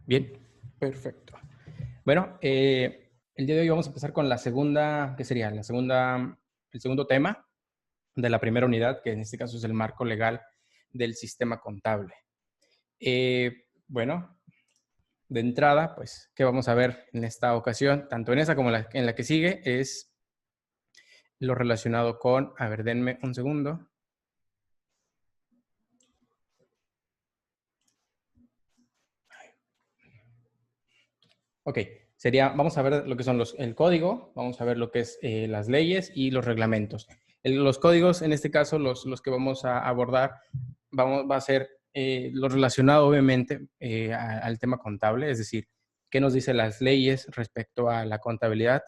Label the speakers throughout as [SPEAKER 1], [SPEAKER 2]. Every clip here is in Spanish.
[SPEAKER 1] Bien, perfecto. Bueno, el día de hoy vamos a empezar con la segunda, ¿qué sería? El segundo tema de la primera unidad, que en este caso es el marco legal del sistema contable. Bueno, de entrada, pues, ¿qué vamos a ver en esta ocasión? Tanto en esa como en la que sigue, es lo relacionado con, a ver, denme un segundo. Ok, vamos a ver lo que son el código, vamos a ver lo que es las leyes y los reglamentos. Los códigos, en este caso, los que vamos a abordar, va a ser lo relacionado, obviamente, al tema contable, es decir, qué nos dicen las leyes respecto a la contabilidad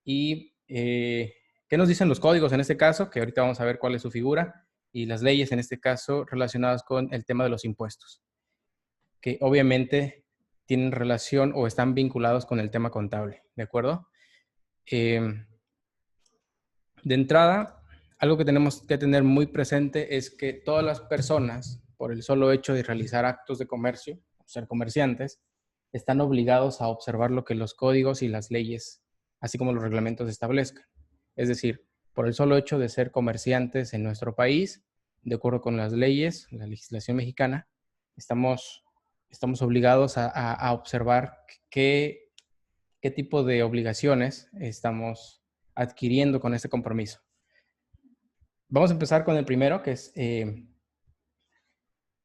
[SPEAKER 1] y qué nos dicen los códigos en este caso, que ahorita vamos a ver cuál es su figura, y las leyes en este caso relacionadas con el tema de los impuestos, que obviamente tienen relación o están vinculados con el tema contable, ¿de acuerdo? De entrada, algo que tenemos que tener muy presente es que todas las personas, por el solo hecho de realizar actos de comercio, ser comerciantes, están obligados a observar lo que los códigos y las leyes, así como los reglamentos establezcan. Es decir, por el solo hecho de ser comerciantes en nuestro país, de acuerdo con las leyes, la legislación mexicana, estamos obligados a observar qué tipo de obligaciones estamos adquiriendo con este compromiso. Vamos a empezar con el primero, que es,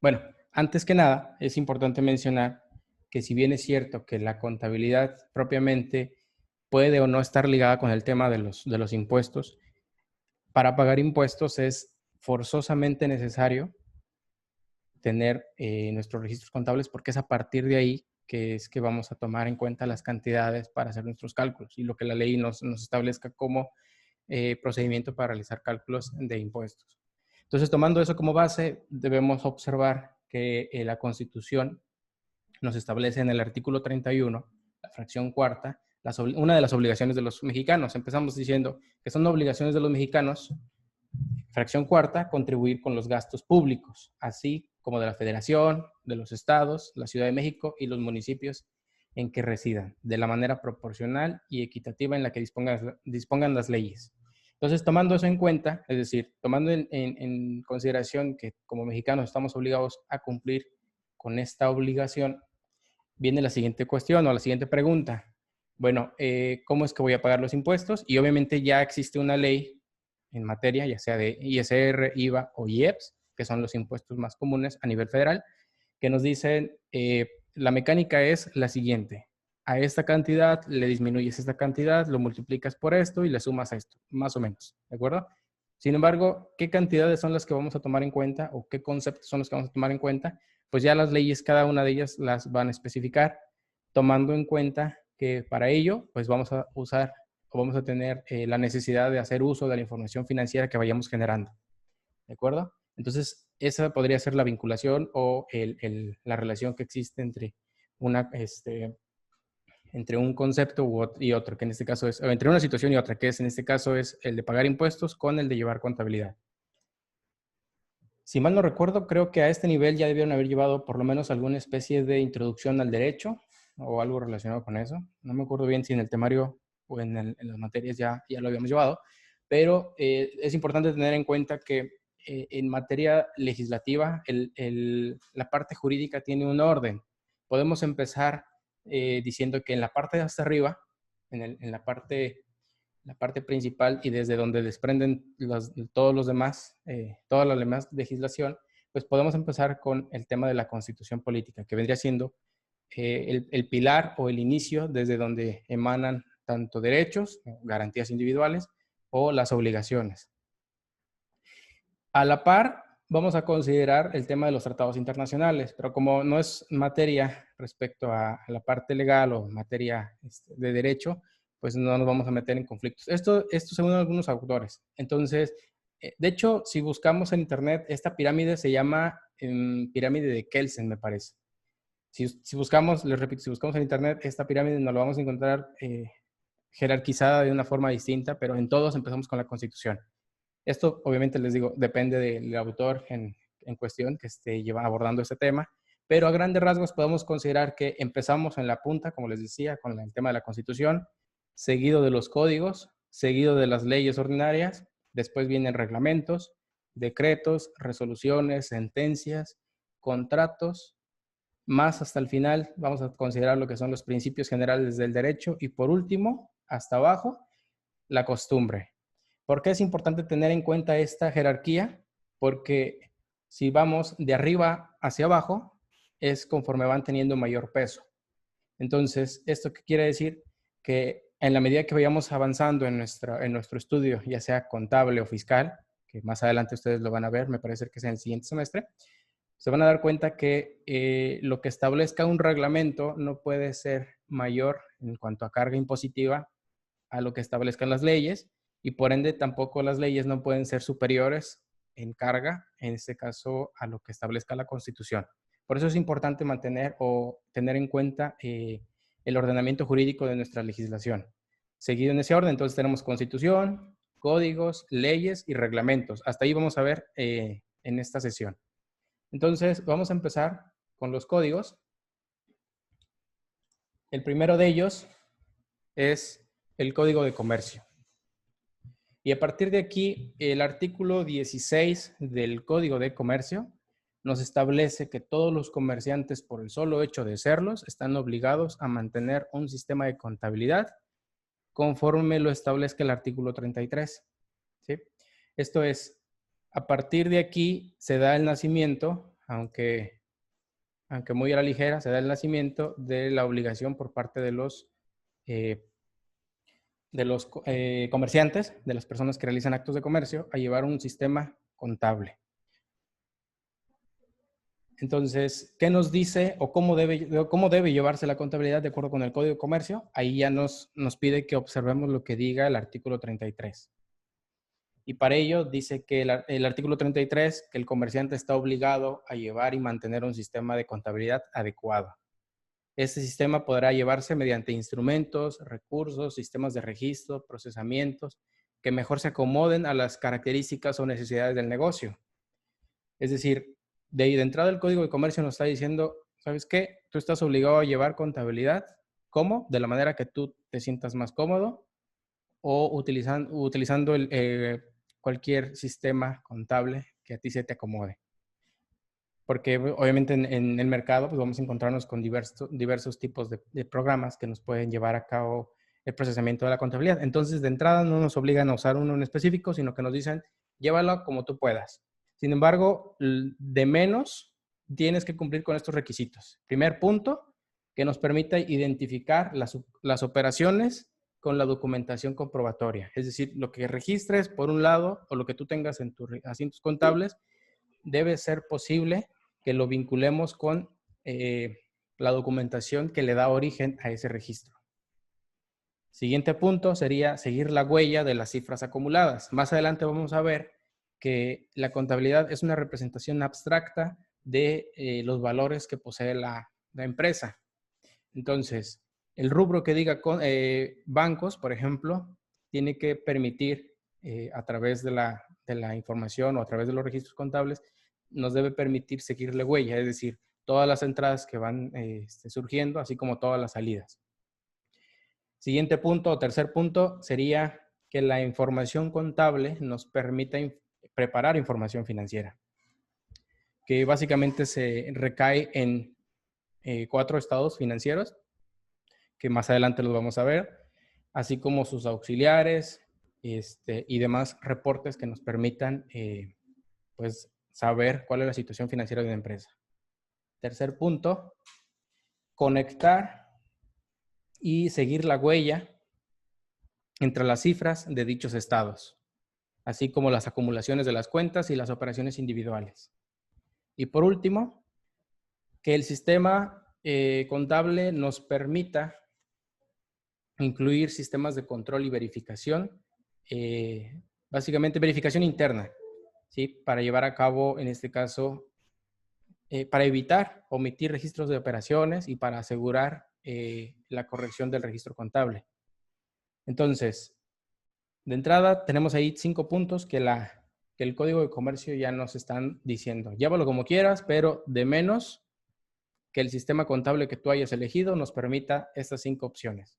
[SPEAKER 1] bueno, antes que nada, es importante mencionar que si bien es cierto que la contabilidad propiamente puede o no estar ligada con el tema de los impuestos, para pagar impuestos es forzosamente necesario tener nuestros registros contables, porque es a partir de ahí que es que vamos a tomar en cuenta las cantidades para hacer nuestros cálculos y lo que la ley nos establezca como procedimiento para realizar cálculos de impuestos. Entonces, tomando eso como base, debemos observar que la Constitución nos establece en el artículo 31, la fracción cuarta, una de las obligaciones de los mexicanos. Empezamos diciendo que son obligaciones de los mexicanos, fracción cuarta, contribuir con los gastos públicos, así como de la Federación, de los estados, la Ciudad de México y los municipios en que residan, de la manera proporcional y equitativa en la que dispongan las leyes. Entonces, tomando eso en cuenta, es decir, tomando en consideración que como mexicanos estamos obligados a cumplir con esta obligación, viene la siguiente cuestión o la siguiente pregunta. Bueno, ¿cómo es que voy a pagar los impuestos? Y obviamente ya existe una ley en materia, ya sea de ISR, IVA o IEPS, que son los impuestos más comunes a nivel federal, que nos dicen, la mecánica es la siguiente. A esta cantidad le disminuyes esta cantidad, lo multiplicas por esto y le sumas a esto, más o menos, ¿de acuerdo? Sin embargo, ¿qué cantidades son las que vamos a tomar en cuenta o qué conceptos son los que vamos a tomar en cuenta? Pues ya las leyes, cada una de ellas las van a especificar, tomando en cuenta que para ello, pues vamos a usar o vamos a tener la necesidad de hacer uso de la información financiera que vayamos generando, ¿de acuerdo? Entonces, esa podría ser la vinculación o la relación que existe entre un concepto y otro, que en este caso es, o entre una situación y otra, que es en este caso es el de pagar impuestos con el de llevar contabilidad. Si mal no recuerdo, creo que a este nivel ya debieron haber llevado por lo menos alguna especie de introducción al derecho o algo relacionado con eso. No me acuerdo bien si en el temario o en las materias ya lo habíamos llevado, pero es importante tener en cuenta que en materia legislativa la parte jurídica tiene un orden. Podemos empezar diciendo que en la parte de hasta arriba, en la parte principal y desde donde desprenden todos los demás, toda la demás legislación, pues podemos empezar con el tema de la constitución política, que vendría siendo el pilar o el inicio desde donde emanan tanto derechos, garantías individuales o las obligaciones. A la par, vamos a considerar el tema de los tratados internacionales, pero como no es materia respecto a la parte legal o materia de derecho, pues no nos vamos a meter en conflictos. Esto según algunos autores. Entonces, de hecho, si buscamos en internet, esta pirámide se llama pirámide de Kelsen, me parece. Si buscamos, les repito, si buscamos en internet, esta pirámide nos la vamos a encontrar jerarquizada de una forma distinta, pero en todos empezamos con la Constitución. Esto, obviamente, les digo, depende del autor en cuestión que esté abordando este tema, Pero a grandes rasgos podemos considerar que empezamos en la punta, como les decía, con el tema de la Constitución, seguido de los códigos, seguido de las leyes ordinarias, después vienen reglamentos, decretos, resoluciones, sentencias, contratos, más hasta el final vamos a considerar lo que son los principios generales del derecho y por último, hasta abajo, la costumbre. ¿Por qué es importante tener en cuenta esta jerarquía? Porque si vamos de arriba hacia abajo, es conforme van teniendo mayor peso. Entonces, ¿esto qué quiere decir? Que en la medida que vayamos avanzando en nuestro estudio, ya sea contable o fiscal, que más adelante ustedes lo van a ver, me parece que es en el siguiente semestre, se van a dar cuenta que lo que establezca un reglamento no puede ser mayor en cuanto a carga impositiva a lo que establezcan las leyes y por ende tampoco las leyes no pueden ser superiores en carga, en este caso, a lo que establezca la Constitución. Por eso es importante mantener o tener en cuenta el ordenamiento jurídico de nuestra legislación. Seguido en ese orden, entonces tenemos Constitución, códigos, leyes y reglamentos. Hasta ahí vamos a ver en esta sesión. Entonces, vamos a empezar con los códigos. El primero de ellos es el Código de Comercio. Y a partir de aquí, el artículo 16 del Código de Comercio nos establece que todos los comerciantes, por el solo hecho de serlos, están obligados a mantener un sistema de contabilidad conforme lo establezca el artículo 33. ¿Sí? Esto es, a partir de aquí se da el nacimiento, aunque muy a la ligera, se da el nacimiento de la obligación por parte de los comerciantes, de las personas que realizan actos de comercio, a llevar un sistema contable. Entonces, ¿qué nos dice o cómo debe llevarse la contabilidad de acuerdo con el Código de Comercio? Ahí ya nos pide que observemos lo que diga el artículo 33. Y para ello dice que el artículo 33, que el comerciante está obligado a llevar y mantener un sistema de contabilidad adecuado. Este sistema podrá llevarse mediante instrumentos, recursos, sistemas de registro, procesamientos, que mejor se acomoden a las características o necesidades del negocio. Es decir, de entrada el Código de Comercio nos está diciendo, ¿sabes qué? Tú estás obligado a llevar contabilidad. ¿Cómo? De la manera que tú te sientas más cómodo o utilizando cualquier sistema contable que a ti se te acomode. Porque obviamente en el mercado pues vamos a encontrarnos con diversos tipos de programas que nos pueden llevar a cabo el procesamiento de la contabilidad. Entonces, de entrada no nos obligan a usar uno en específico, sino que nos dicen, llévalo como tú puedas. Sin embargo, de menos tienes que cumplir con estos requisitos. Primer punto, que nos permita identificar las operaciones con la documentación comprobatoria. Es decir, lo que registres por un lado o lo que tú tengas en tus asientos contables, debe ser posible que lo vinculemos con la documentación que le da origen a ese registro. Siguiente punto sería seguir la huella de las cifras acumuladas. Más adelante vamos a ver que la contabilidad es una representación abstracta de los valores que posee la empresa. Entonces, el rubro que diga bancos, por ejemplo, tiene que permitir a través de la información o a través de los registros contables, nos debe permitir seguirle huella, es decir, todas las entradas que van surgiendo, así como todas las salidas. Siguiente punto o tercer punto sería que la información contable nos permita preparar información financiera, que básicamente se recae en 4 estados financieros, que más adelante los vamos a ver, así como sus auxiliares y demás reportes que nos permitan pues saber cuál es la situación financiera de una empresa. Tercer punto, conectar y seguir la huella entre las cifras de dichos estados, así como las acumulaciones de las cuentas y las operaciones individuales. Y por último, que el sistema contable nos permita incluir sistemas de control y verificación, básicamente verificación interna, ¿sí? Para llevar a cabo, en este caso, para evitar omitir registros de operaciones y para asegurar la corrección del registro contable. Entonces, de entrada tenemos ahí 5 puntos que el Código de Comercio ya nos están diciendo. Llévalo como quieras, pero de menos que el sistema contable que tú hayas elegido nos permita estas 5 opciones.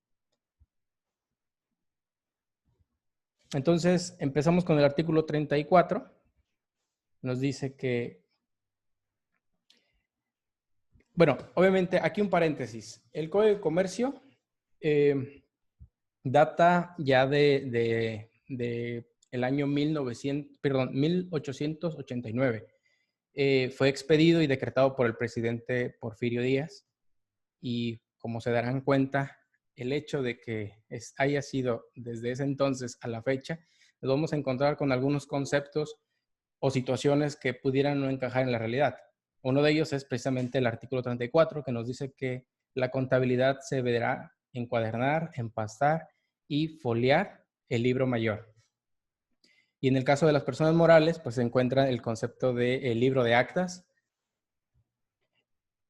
[SPEAKER 1] Entonces, empezamos con el artículo 34. Nos dice que, bueno, obviamente, aquí un paréntesis. El Código de Comercio data ya de el año 1889. Fue expedido y decretado por el presidente Porfirio Díaz, y como se darán cuenta, el hecho de que haya sido desde ese entonces a la fecha, nos vamos a encontrar con algunos conceptos o situaciones que pudieran no encajar en la realidad. Uno de ellos es precisamente el artículo 34, que nos dice que la contabilidad se deberá encuadernar, empastar y foliar el libro mayor. Y en el caso de las personas morales, pues se encuentra el concepto del libro de actas.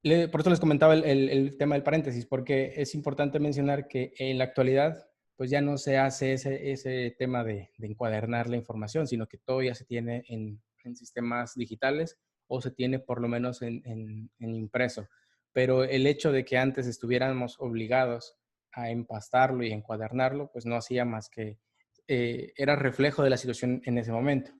[SPEAKER 1] Por eso les comentaba el tema del paréntesis, porque es importante mencionar que en la actualidad, pues ya no se hace ese tema de encuadernar la información, sino que todo ya se tiene en sistemas digitales o se tiene por lo menos en impreso. Pero el hecho de que antes estuviéramos obligados a empastarlo y encuadernarlo, pues no hacía más que, era reflejo de la situación en ese momento.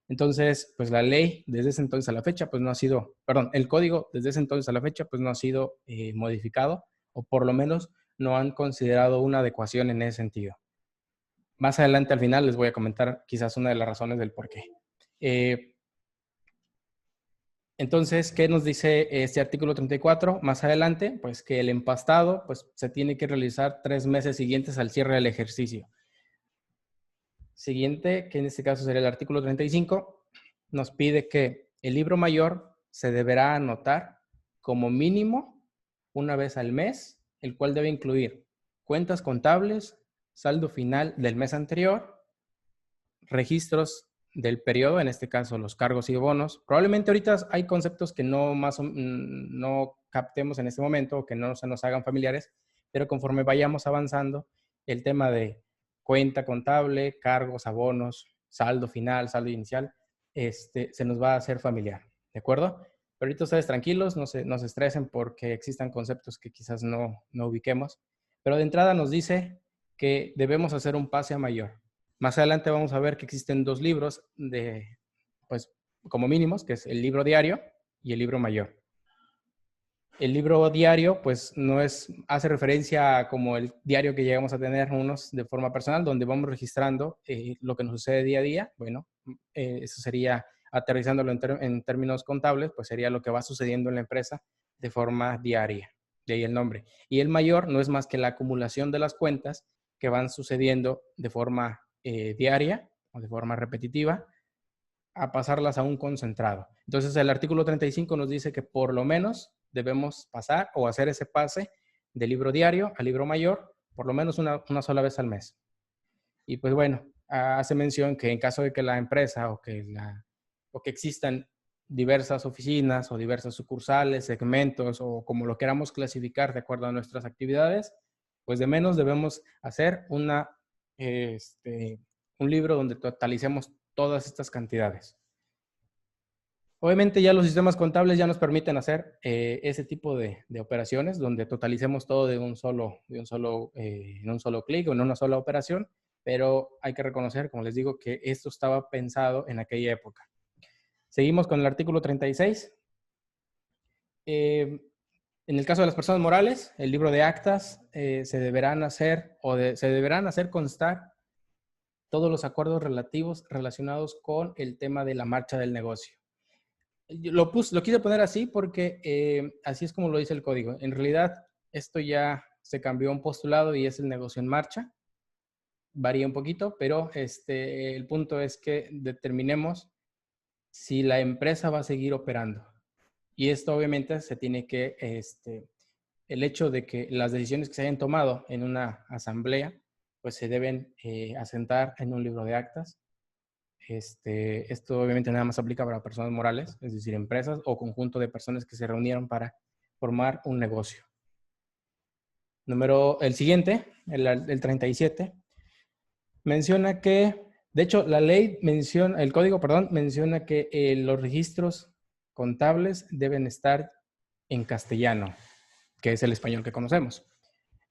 [SPEAKER 1] Entonces, pues la ley desde ese entonces a la fecha, pues no ha sido, perdón, el código desde ese entonces a la fecha, pues no ha sido modificado, o por lo menos no han considerado una adecuación en ese sentido. Más adelante, al final, les voy a comentar quizás una de las razones del por qué. Entonces, ¿qué nos dice este artículo 34? Más adelante, pues que el empastado pues, se tiene que realizar 3 meses siguientes al cierre del ejercicio. Siguiente, que en este caso sería el artículo 35, nos pide que el libro mayor se deberá anotar como mínimo una vez al mes, el cual debe incluir cuentas contables, saldo final del mes anterior, registros del periodo, en este caso los cargos y bonos. Probablemente ahorita hay conceptos que no captemos en este momento o que no se nos hagan familiares, pero conforme vayamos avanzando, el tema de cuenta contable, cargos, abonos, saldo final, saldo inicial, se nos va a hacer familiar, ¿de acuerdo? Pero ahorita ustedes tranquilos, no se estresen porque existan conceptos que quizás no ubiquemos, pero de entrada nos dice que debemos hacer un pase a mayor. Más adelante vamos a ver que existen 2 libros pues, como mínimos, que es el libro diario y el libro mayor. El libro diario, pues, hace referencia a como el diario que llegamos a tener unos de forma personal, donde vamos registrando lo que nos sucede día a día. Bueno, eso sería, aterrizándolo en términos contables, pues sería lo que va sucediendo en la empresa de forma diaria. De ahí el nombre. Y el mayor no es más que la acumulación de las cuentas que van sucediendo de forma diaria o de forma repetitiva, a pasarlas a un concentrado. Entonces, el artículo 35 nos dice que por lo menos debemos pasar o hacer ese pase de libro diario a libro mayor por lo menos una sola vez al mes. Y pues bueno, hace mención que en caso de que la empresa o que existan diversas oficinas o diversas sucursales, segmentos o como lo queramos clasificar de acuerdo a nuestras actividades, pues de menos debemos hacer un libro donde totalicemos todas estas cantidades. Obviamente ya los sistemas contables ya nos permiten hacer ese tipo de operaciones donde totalicemos todo en un solo clic o en una sola operación, pero hay que reconocer, como les digo, que esto estaba pensado en aquella época. Seguimos con el artículo 36. En el caso de las personas morales, el libro de actas se deberán hacer constar todos los acuerdos relacionados con el tema de la marcha del negocio. Lo quise poner así porque así es como lo dice el código. En realidad, esto ya se cambió a un postulado y es el negocio en marcha. Varía un poquito, pero el punto es que determinemos si la empresa va a seguir operando. Y esto obviamente se tiene que, el hecho de que las decisiones que se hayan tomado en una asamblea, pues se deben asentar en un libro de actas. Esto obviamente nada más aplica para personas morales, es decir, empresas o conjunto de personas que se reunieron para formar un negocio. El siguiente, el 37, menciona que, de hecho, el código, menciona que los registros contables deben estar en castellano, que es el español que conocemos.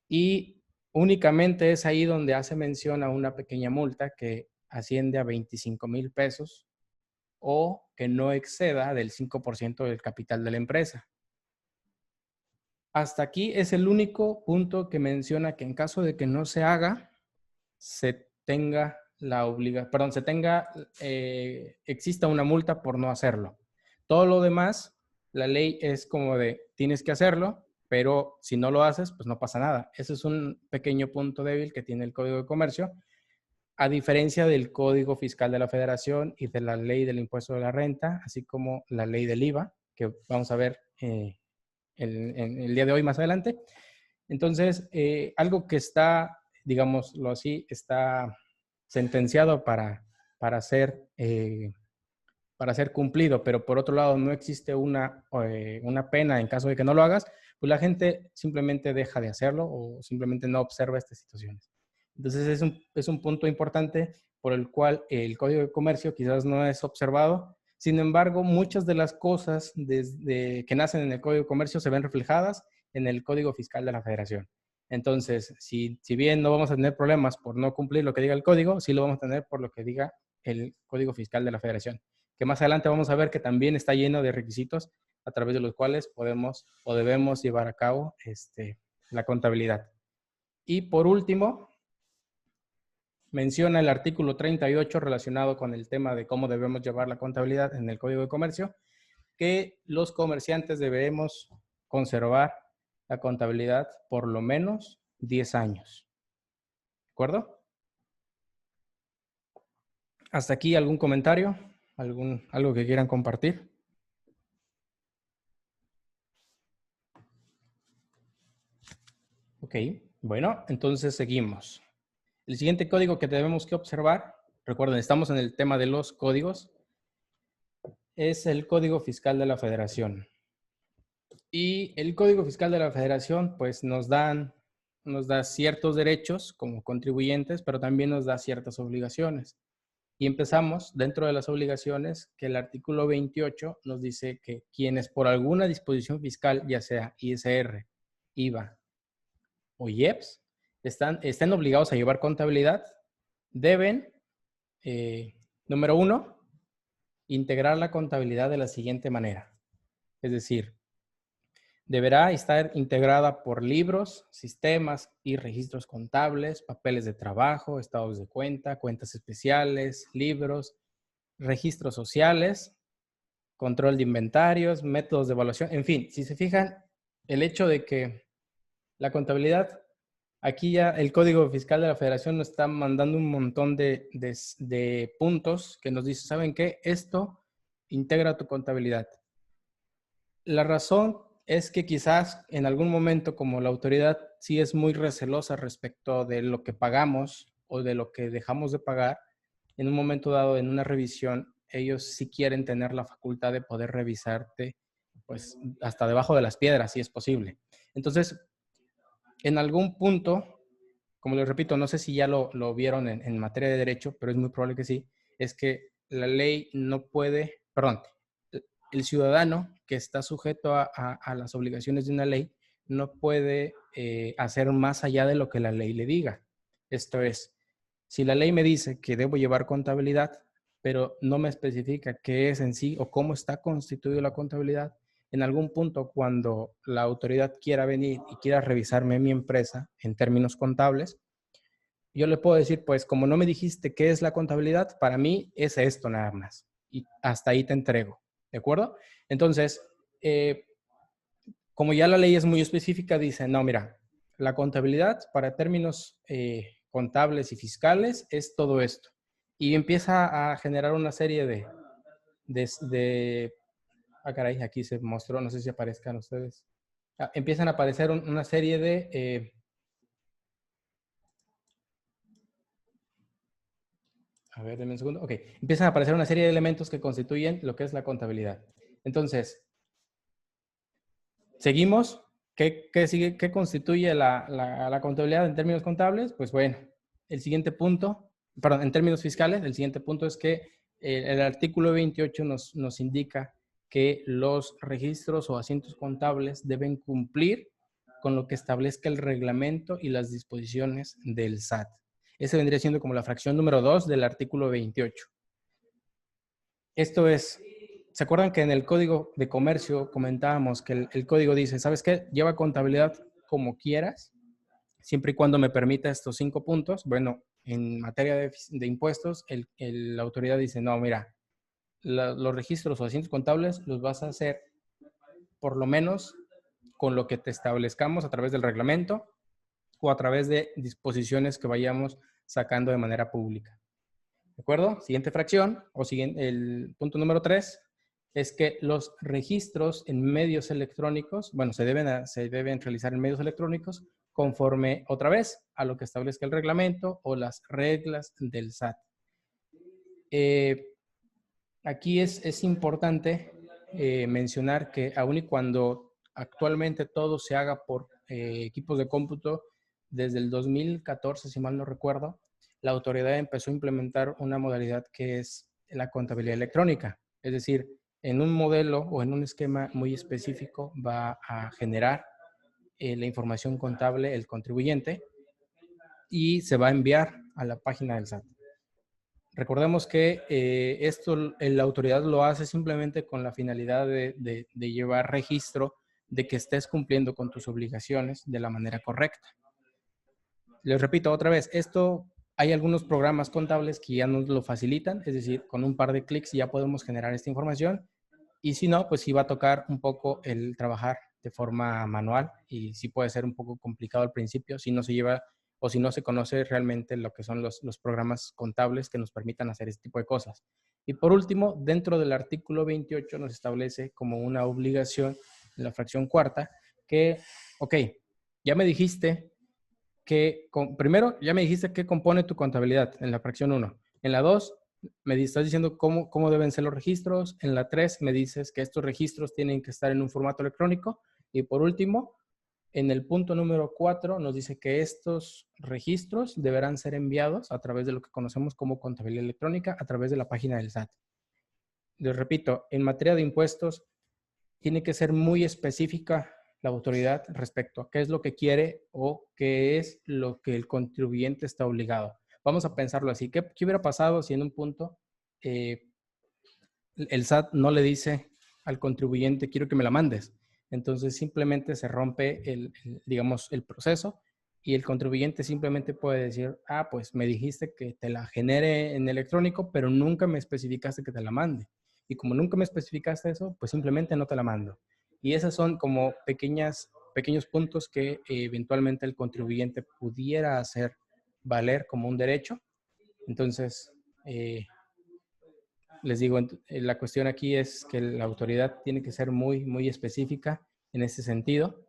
[SPEAKER 1] Y únicamente es ahí donde hace mención a una pequeña multa que asciende a 25,000 pesos o que no exceda del 5% del capital de la empresa. Hasta aquí es el único punto que menciona que en caso de que no se haga, se tenga la obligación, perdón, exista una multa por no hacerlo. Todo lo demás, la ley es como de tienes que hacerlo, pero si no lo haces, pues no pasa nada. Ese es un pequeño punto débil que tiene el Código de Comercio, a diferencia del Código Fiscal de la Federación y de la Ley del Impuesto de la Renta, así como la Ley del IVA, que vamos a ver en el día de hoy más adelante. Entonces, algo que está, digámoslo así, está sentenciado para ser cumplido, pero por otro lado no existe una pena en caso de que no lo hagas, pues la gente simplemente deja de hacerlo o simplemente no observa estas situaciones. Entonces es un punto importante por el cual el Código de Comercio quizás no es observado. Sin embargo, muchas de las cosas que nacen en el Código de Comercio se ven reflejadas en el Código Fiscal de la Federación. Entonces, si bien no vamos a tener problemas por no cumplir lo que diga el código, sí lo vamos a tener por lo que diga el Código Fiscal de la Federación, que más adelante vamos a ver que también está lleno de requisitos a través de los cuales podemos o debemos llevar a cabo la contabilidad. Y por último, menciona el artículo 38 relacionado con el tema de cómo debemos llevar la contabilidad en el Código de Comercio, que los comerciantes debemos conservar la contabilidad por lo menos 10 años. ¿De acuerdo? ¿Hasta aquí algún comentario? ¿Algo que quieran compartir? Ok, bueno, entonces seguimos. El siguiente código que debemos que observar, recuerden, estamos en el tema de los códigos, es el Código Fiscal de la Federación. Y el Código Fiscal de la Federación, pues nos da ciertos derechos como contribuyentes, pero también nos da ciertas obligaciones. Y empezamos dentro de las obligaciones que el artículo 28 nos dice que quienes por alguna disposición fiscal, ya sea ISR, IVA o IEPS, estén obligados a llevar contabilidad, deben, número 1, integrar la contabilidad de la siguiente manera. Es decir, deberá estar integrada por libros, sistemas y registros contables, papeles de trabajo, estados de cuenta, cuentas especiales, libros, registros sociales, control de inventarios, métodos de evaluación, en fin, si se fijan, el hecho de que la contabilidad, aquí ya el Código Fiscal de la Federación nos está mandando un montón de puntos que nos dice, ¿saben qué? Esto integra tu contabilidad. La razón es que quizás en algún momento, como la autoridad sí es muy recelosa respecto de lo que pagamos o de lo que dejamos de pagar, en un momento dado, en una revisión, ellos sí quieren tener la facultad de poder revisarte, pues, hasta debajo de las piedras, si es posible. Entonces, en algún punto, como les repito, no sé si ya lo vieron en materia de derecho, pero es muy probable que sí, es que la ley no puede, perdón, el ciudadano que está sujeto a las obligaciones de una ley no puede hacer más allá de lo que la ley le diga. Esto es, si la ley me dice que debo llevar contabilidad, pero no me especifica qué es en sí o cómo está constituida la contabilidad, en algún punto cuando la autoridad quiera venir y quiera revisarme mi empresa en términos contables, yo le puedo decir, pues como no me dijiste qué es la contabilidad, para mí es esto nada más. Y hasta ahí te entrego. ¿De acuerdo? Entonces, como ya la ley es muy específica, dice, no, mira, la contabilidad para términos contables y fiscales es todo esto. Y empieza a generar una serie ah, caray, aquí se mostró, no sé si aparezcan ustedes. Empiezan a aparecer una serie de... a ver, denme un segundo. Ok, empiezan a aparecer una serie de elementos que constituyen lo que es la contabilidad. Entonces, seguimos. ¿Qué constituye la contabilidad en términos contables? Pues bueno, el siguiente punto, perdón, en términos fiscales, el siguiente punto es que el artículo 28 nos indica que los registros o asientos contables deben cumplir con lo que establezca el reglamento y las disposiciones del SAT. Ese vendría siendo como la fracción número 2 del artículo 28. Esto es, ¿se acuerdan que en el Código de Comercio comentábamos que el código dice, ¿sabes qué? Lleva contabilidad como quieras, siempre y cuando me permita estos 5 puntos? Bueno, en materia de impuestos, la autoridad dice, no, mira, los registros o asientos contables los vas a hacer por lo menos con lo que te establezcamos a través del reglamento o a través de disposiciones que vayamos sacando de manera pública. ¿De acuerdo? Siguiente fracción, o siguiente, el punto número 3, es que los registros en medios electrónicos, bueno, se deben realizar en medios electrónicos conforme, otra vez, a lo que establezca el reglamento o las reglas del SAT. Aquí es importante mencionar que aun y cuando actualmente todo se haga por equipos de cómputo, desde el 2014, si mal no recuerdo, la autoridad empezó a implementar una modalidad que es la contabilidad electrónica. Es decir, en un modelo o en un esquema muy específico va a generar la información contable el contribuyente y se va a enviar a la página del SAT. Recordemos que esto la autoridad lo hace simplemente con la finalidad de llevar registro de que estés cumpliendo con tus obligaciones de la manera correcta. Les repito otra vez, hay algunos programas contables que ya nos lo facilitan, es decir, con un par de clics ya podemos generar esta información, y si no, pues sí va a tocar un poco el trabajar de forma manual y sí puede ser un poco complicado al principio si no se lleva o si no se conoce realmente lo que son los programas contables que nos permitan hacer este tipo de cosas. Y por último, dentro del artículo 28 nos establece como una obligación en la fracción cuarta que, ok, ya me dijiste primero, ya me dijiste qué compone tu contabilidad en la fracción 1. En la 2, me estás diciendo cómo deben ser los registros. En la 3, me dices que estos registros tienen que estar en un formato electrónico. Y por último, en el punto número 4, nos dice que estos registros deberán ser enviados a través de lo que conocemos como contabilidad electrónica, a través de la página del SAT. Les repito, en materia de impuestos, tiene que ser muy específica la autoridad respecto a qué es lo que quiere o qué es lo que el contribuyente está obligado. Vamos a pensarlo así. ¿Qué hubiera pasado si en un punto el SAT no le dice al contribuyente, quiero que me la mandes? Entonces simplemente se rompe digamos, el proceso y el contribuyente simplemente puede decir, pues me dijiste que te la genere en electrónico, pero nunca me especificaste que te la mande. Y como nunca me especificaste eso, pues simplemente no te la mando. Y esos son como pequeños puntos que eventualmente el contribuyente pudiera hacer valer como un derecho. Entonces, les digo, la cuestión aquí es que la autoridad tiene que ser muy, muy específica en ese sentido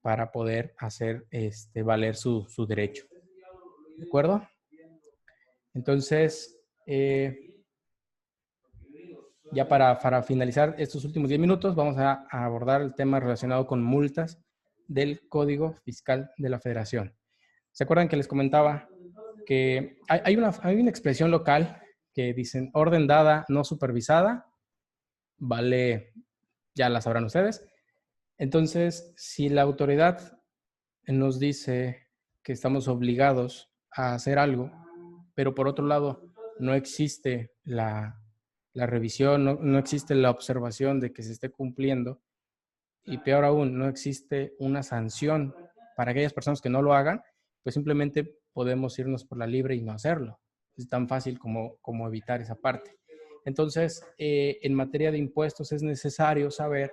[SPEAKER 1] para poder hacer valer su derecho. ¿De acuerdo? Entonces, ya para finalizar estos últimos 10 minutos, vamos a abordar el tema relacionado con multas del Código Fiscal de la Federación. ¿Se acuerdan que les comentaba que hay una expresión local que dicen orden dada no supervisada? Vale, ya la sabrán ustedes. Entonces, si la autoridad nos dice que estamos obligados a hacer algo, pero por otro lado no existe la revisión, no existe la observación de que se esté cumpliendo, y peor aún, no existe una sanción para aquellas personas que no lo hagan, pues simplemente podemos irnos por la libre y no hacerlo. Es tan fácil como evitar esa parte. Entonces, en materia de impuestos es necesario saber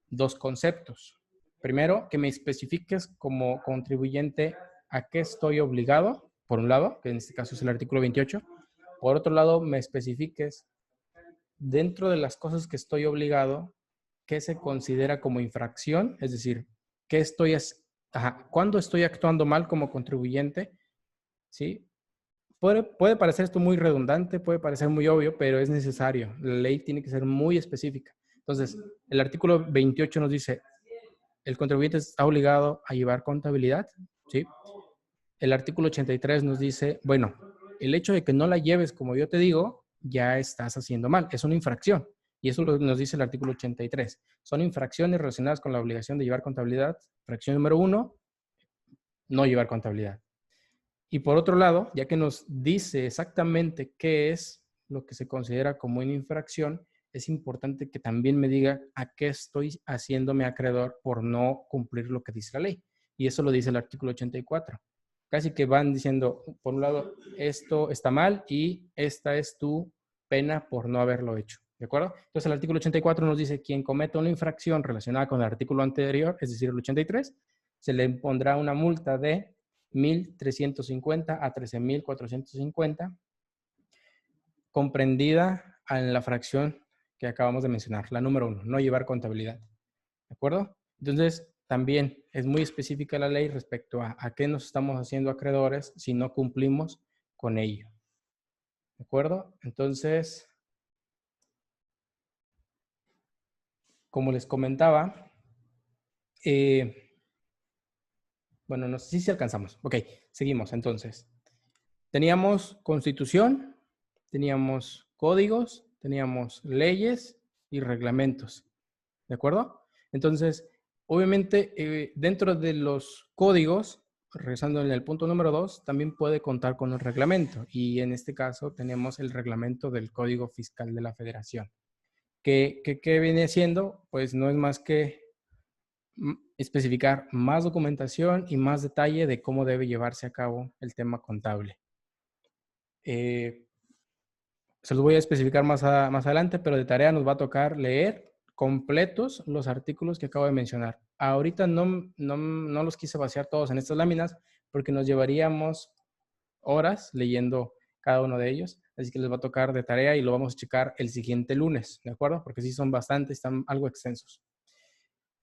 [SPEAKER 1] dos conceptos. Primero, que me especifiques como contribuyente a qué estoy obligado, por un lado, que en este caso es el artículo 28. Por otro lado, me especifiques dentro de las cosas que estoy obligado, qué se considera como infracción, es decir, cuándo estoy actuando mal como contribuyente, ¿sí? Puede parecer esto muy redundante, puede parecer muy obvio, pero es necesario. La ley tiene que ser muy específica. Entonces, el artículo 28 nos dice, el contribuyente está obligado a llevar contabilidad, ¿sí? El artículo 83 nos dice, bueno, el hecho de que no la lleves como yo te digo, ya estás haciendo mal, es una infracción. Y eso nos dice el artículo 83. Son infracciones relacionadas con la obligación de llevar contabilidad. Fracción número 1, no llevar contabilidad. Y por otro lado, ya que nos dice exactamente qué es lo que se considera como una infracción, es importante que también me diga a qué estoy haciéndome acreedor por no cumplir lo que dice la ley. Y eso lo dice el artículo 84. Casi que van diciendo, por un lado, esto está mal y esta es tu pena por no haberlo hecho. ¿De acuerdo? Entonces el artículo 84 nos dice, quien cometa una infracción relacionada con el artículo anterior, es decir, el 83, se le impondrá una multa de 1.350 a 13.450, comprendida en la fracción que acabamos de mencionar, la número 1, no llevar contabilidad. ¿De acuerdo? Entonces, también es muy específica la ley respecto a qué nos estamos haciendo acreedores si no cumplimos con ello. ¿De acuerdo? Entonces, como les comentaba, bueno, no sé si alcanzamos. Ok, seguimos entonces. Teníamos constitución, teníamos códigos, teníamos leyes y reglamentos. ¿De acuerdo? Entonces, obviamente, dentro de los códigos, regresando en el punto número 2, también puede contar con el reglamento. Y en este caso tenemos el reglamento del Código Fiscal de la Federación. ¿Qué viene siendo? Pues no es más que especificar más documentación y más detalle de cómo debe llevarse a cabo el tema contable. Se los voy a especificar más adelante, pero de tarea nos va a tocar leer completos los artículos que acabo de mencionar. Ahorita no los quise vaciar todos en estas láminas porque nos llevaríamos horas leyendo cada uno de ellos. Así que les va a tocar de tarea y lo vamos a checar el siguiente lunes, ¿de acuerdo? Porque sí son bastantes, están algo extensos.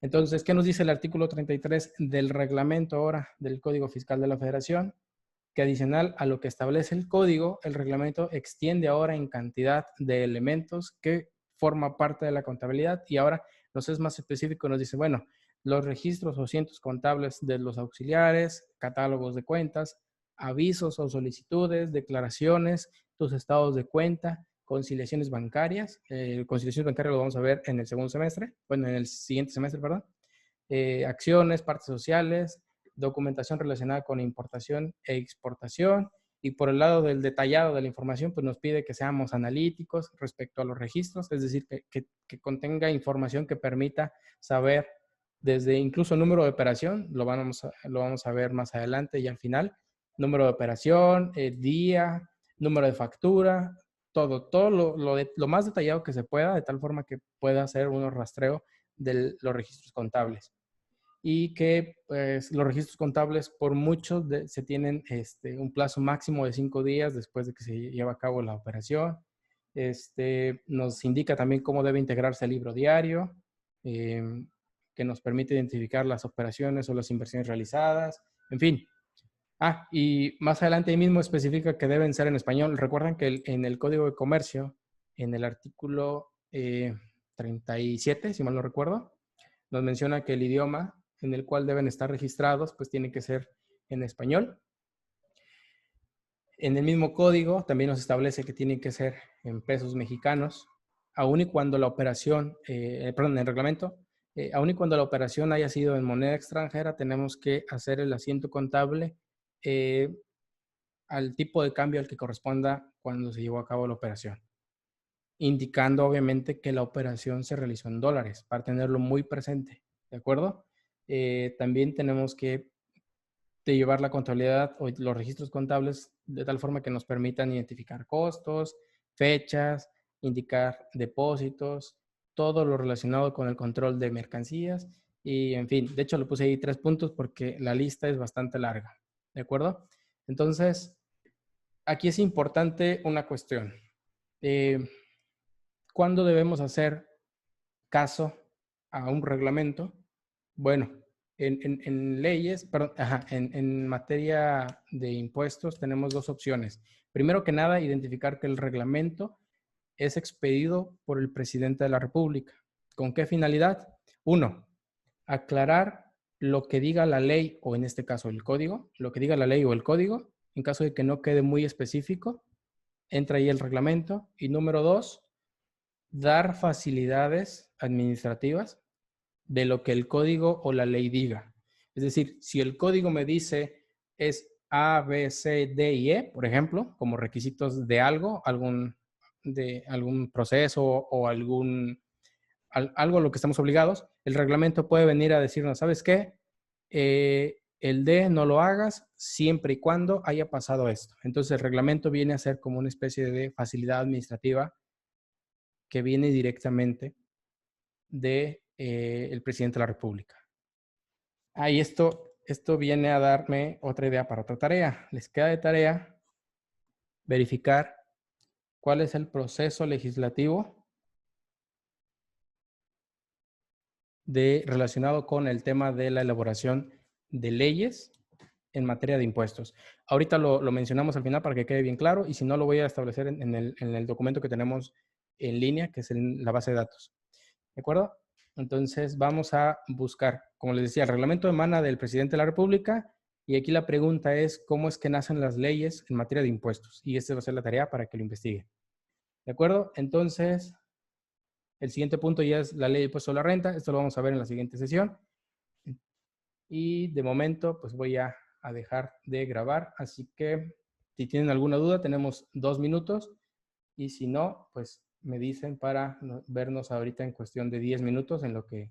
[SPEAKER 1] Entonces, ¿qué nos dice el artículo 33 del reglamento ahora del Código Fiscal de la Federación? Que adicional a lo que establece el código, el reglamento extiende ahora en cantidad de elementos que forma parte de la contabilidad y ahora nos es más específico, nos dice, bueno, los registros o cientos contables de los auxiliares, catálogos de cuentas, avisos o solicitudes, declaraciones, tus estados de cuenta, conciliaciones bancarias. Conciliaciones bancarias lo vamos a ver en el segundo semestre, bueno, en el siguiente semestre, perdón. Acciones, partes sociales, documentación relacionada con importación e exportación. Y por el lado del detallado de la información, pues nos pide que seamos analíticos respecto a los registros, es decir, que contenga información que permita saber desde incluso número de operación, lo vamos a ver más adelante y al final, número de operación, día, número de factura, todo lo más detallado que se pueda, de tal forma que pueda hacer un rastreo de los registros contables. Y que pues, los registros contables por muchos se tienen un plazo máximo de 5 días después de que se lleva a cabo la operación. Nos indica también cómo debe integrarse el libro diario, que nos permite identificar las operaciones o las inversiones realizadas, en fin. Y más adelante ahí mismo especifica que deben ser en español. Recuerden que en el Código de Comercio, en el artículo 37, si mal no recuerdo, nos menciona que el idioma en el cual deben estar registrados, pues tiene que ser en español. En el mismo código también nos establece que tiene que ser en pesos mexicanos, aun y cuando la operación, perdón, en el reglamento, aun y cuando la operación haya sido en moneda extranjera, tenemos que hacer el asiento contable al tipo de cambio al que corresponda cuando se llevó a cabo la operación, indicando obviamente que la operación se realizó en dólares, para tenerlo muy presente, ¿de acuerdo? También tenemos que llevar la contabilidad o los registros contables de tal forma que nos permitan identificar costos, fechas, indicar depósitos, todo lo relacionado con el control de mercancías y, en fin, de hecho le puse ahí 3 puntos porque la lista es bastante larga, ¿de acuerdo? Entonces, aquí es importante una cuestión. ¿Cuándo debemos hacer caso a un reglamento? Bueno, en leyes, perdón, en materia de impuestos tenemos 2 opciones. Primero que nada, identificar que el reglamento es expedido por el presidente de la República. ¿Con qué finalidad? 1, aclarar lo que diga la ley o en este caso el código, lo que diga la ley o el código, en caso de que no quede muy específico, entra ahí el reglamento. Y número 2, dar facilidades administrativas de lo que el código o la ley diga. Es decir, si el código me dice es A, B, C, D y E, por ejemplo, como requisitos de algo, de algún proceso o algo a lo que estamos obligados, el reglamento puede venir a decirnos, ¿sabes qué? El D no lo hagas siempre y cuando haya pasado esto. Entonces el reglamento viene a ser como una especie de facilidad administrativa que viene directamente de el presidente de la República. Ahí esto viene a darme otra idea para otra tarea. Les queda de tarea verificar cuál es el proceso legislativo relacionado con el tema de la elaboración de leyes en materia de impuestos. Ahorita lo mencionamos al final para que quede bien claro y si no lo voy a establecer en el documento que tenemos en línea, que es en la base de datos. ¿De acuerdo? Entonces vamos a buscar, como les decía, el reglamento emana del presidente de la República y aquí la pregunta es cómo es que nacen las leyes en materia de impuestos y esta va a ser la tarea para que lo investiguen. ¿De acuerdo? Entonces, el siguiente punto ya es la ley de impuesto a la renta. Esto lo vamos a ver en la siguiente sesión. Y de momento, pues voy a dejar de grabar. Así que si tienen alguna duda, tenemos 2 minutos. Y si no, pues me dicen para vernos ahorita en cuestión de 10 minutos en lo que